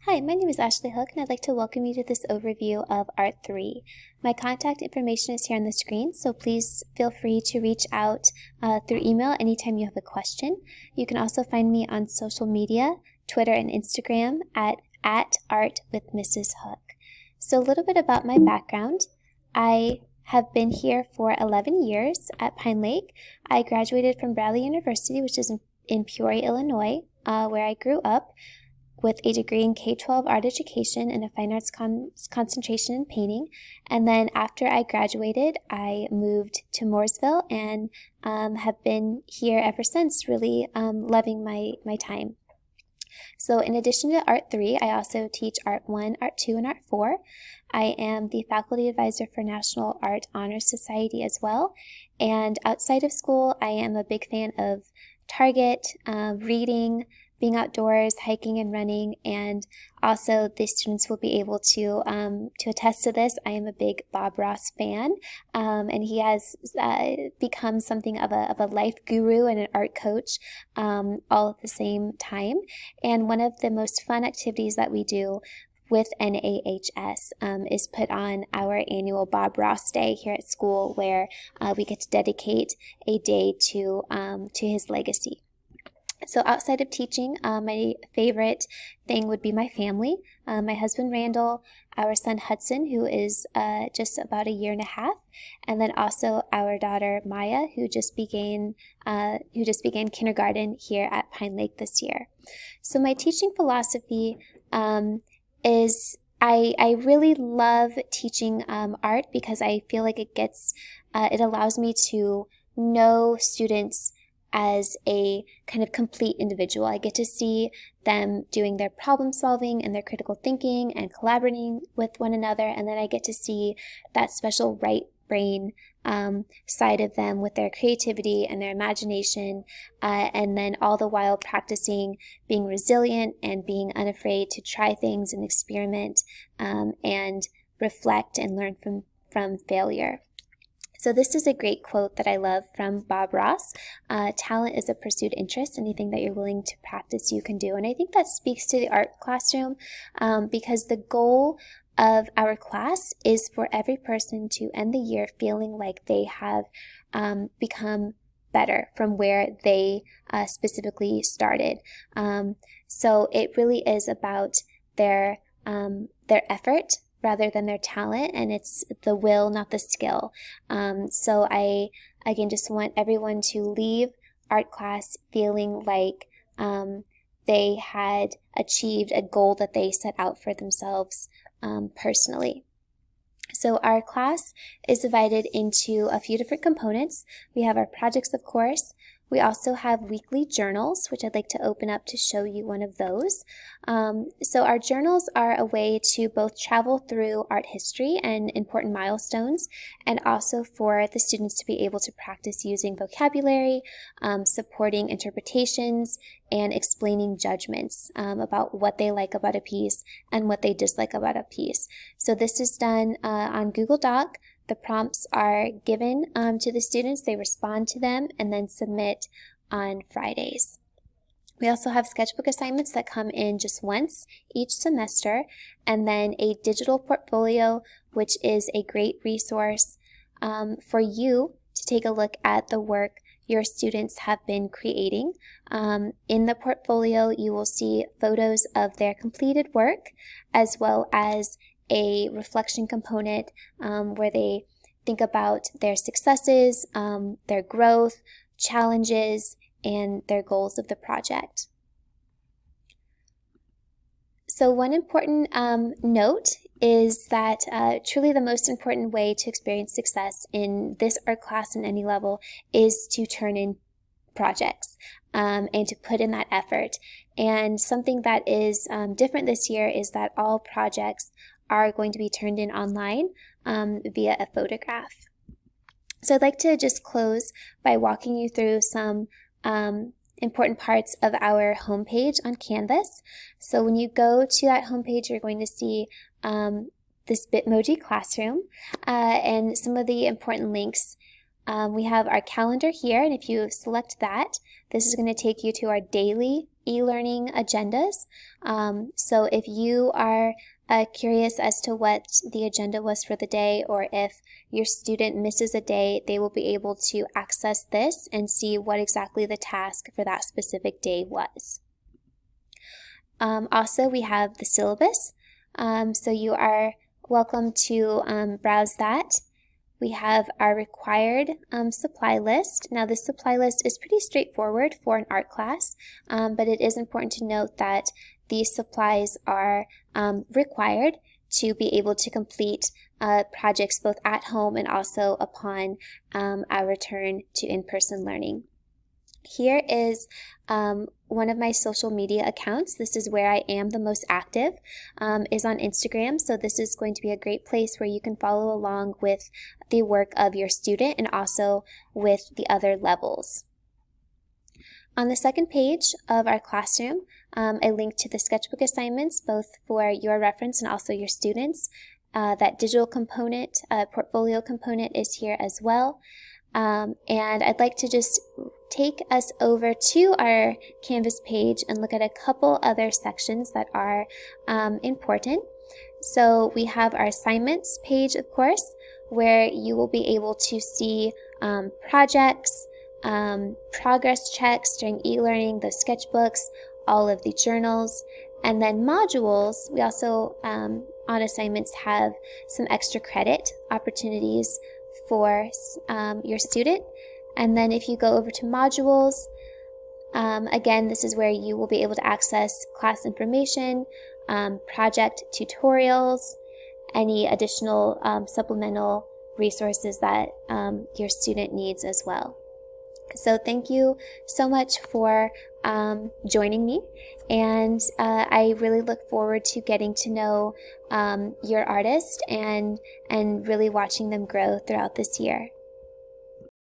Hi, my name is Ashley Hook, and I'd like to welcome you to this overview of Art 3. My contact information is here on the screen, so please feel free to reach out through email anytime you have a question. You can also find me on social media, Twitter and Instagram at Art with Mrs. Hook. So a little bit about my background. I have been here for 11 years at Pine Lake. I graduated from Bradley University, which is in Peoria, Illinois, where I grew up, with a degree in K-12 art education and a fine arts concentration in painting. And then after I graduated, I moved to Mooresville and have been here ever since, really loving my time. So in addition to Art 3, I also teach Art 1, Art 2, and Art 4. I am the faculty advisor for National Art Honor Society as well. And outside of school, I am a big fan of Target, reading, being outdoors, hiking and running, and also the students will be able to attest to this. I am a big Bob Ross fan, and he has become something of a life guru and an art coach all at the same time. And one of the most fun activities that we do with NAHS is put on our annual Bob Ross Day here at school, where we get to dedicate a day to his legacy. So outside of teaching, my favorite thing would be my family. My husband Randall, our son Hudson, who is just about a year and a half, and then also our daughter Maya, who just began kindergarten here at Pine Lake this year. So my teaching philosophy is I really love teaching art because I feel like it allows me to know students as a kind of complete individual. I get to see them doing their problem solving and their critical thinking and collaborating with one another, and then I get to see that special right brain side of them with their creativity and their imagination, and then all the while practicing being resilient and being unafraid to try things and experiment and reflect and learn from failure. So this is a great quote that I love from Bob Ross. Talent is a pursued interest. Anything that you're willing to practice, you can do. And I think that speaks to the art classroom because the goal of our class is for every person to end the year feeling like they have become better from where they specifically started. So it really is about their effort rather than their talent, and it's the will, not the skill. So I, again, just want everyone to leave art class feeling like they had achieved a goal that they set out for themselves personally. So our class is divided into a few different components. We have our projects, of course. We also have weekly journals, which I'd like to open up to show you one of those. So our journals are a way to both travel through art history and important milestones, and also for the students to be able to practice using vocabulary, supporting interpretations, and explaining judgments about what they like about a piece and what they dislike about a piece. So this is done on Google Doc. The prompts are given to the students, they respond to them, and then submit on Fridays. We also have sketchbook assignments that come in just once each semester, and then a digital portfolio, which is a great resource for you to take a look at the work your students have been creating. In the portfolio, you will see photos of their completed work, as well as a reflection component where they think about their successes, their growth, challenges, and their goals of the project. So one important note is that truly the most important way to experience success in this art class in any level is to turn in projects and to put in that effort. And something that is different this year is that all projects are going to be turned in online via a photograph. So I'd like to just close by walking you through some important parts of our homepage on Canvas. So when you go to that homepage, you're going to see this Bitmoji classroom and some of the important links. We have our calendar here, and if you select that, this is going to take you to our daily e-learning agendas. So if you are curious as to what the agenda was for the day, or if your student misses a day, they will be able to access this and see what exactly the task for that specific day was. Also, we have the syllabus, so you are welcome to browse that. We have our required supply list. Now, this supply list is pretty straightforward for an art class, but it is important to note that these supplies are required to be able to complete projects both at home and also upon our return to in-person learning. Here is one of my social media accounts. This is where I am the most active, is on Instagram. So this is going to be a great place where you can follow along with the work of your student and also with the other levels. On the second page of our classroom, a link to the sketchbook assignments, both for your reference and also your students. That digital component, portfolio component is here as well. And I'd like to just take us over to our Canvas page and look at a couple other sections that are important. So we have our assignments page, of course, where you will be able to see projects, progress checks during e-learning, those sketchbooks, all of the journals, and then modules. We also, on assignments, have some extra credit opportunities for your student. And then if you go over to modules, again, this is where you will be able to access class information, project tutorials, any additional supplemental resources that your student needs as well. So thank you so much for joining me, and I really look forward to getting to know your artist and really watching them grow throughout this year.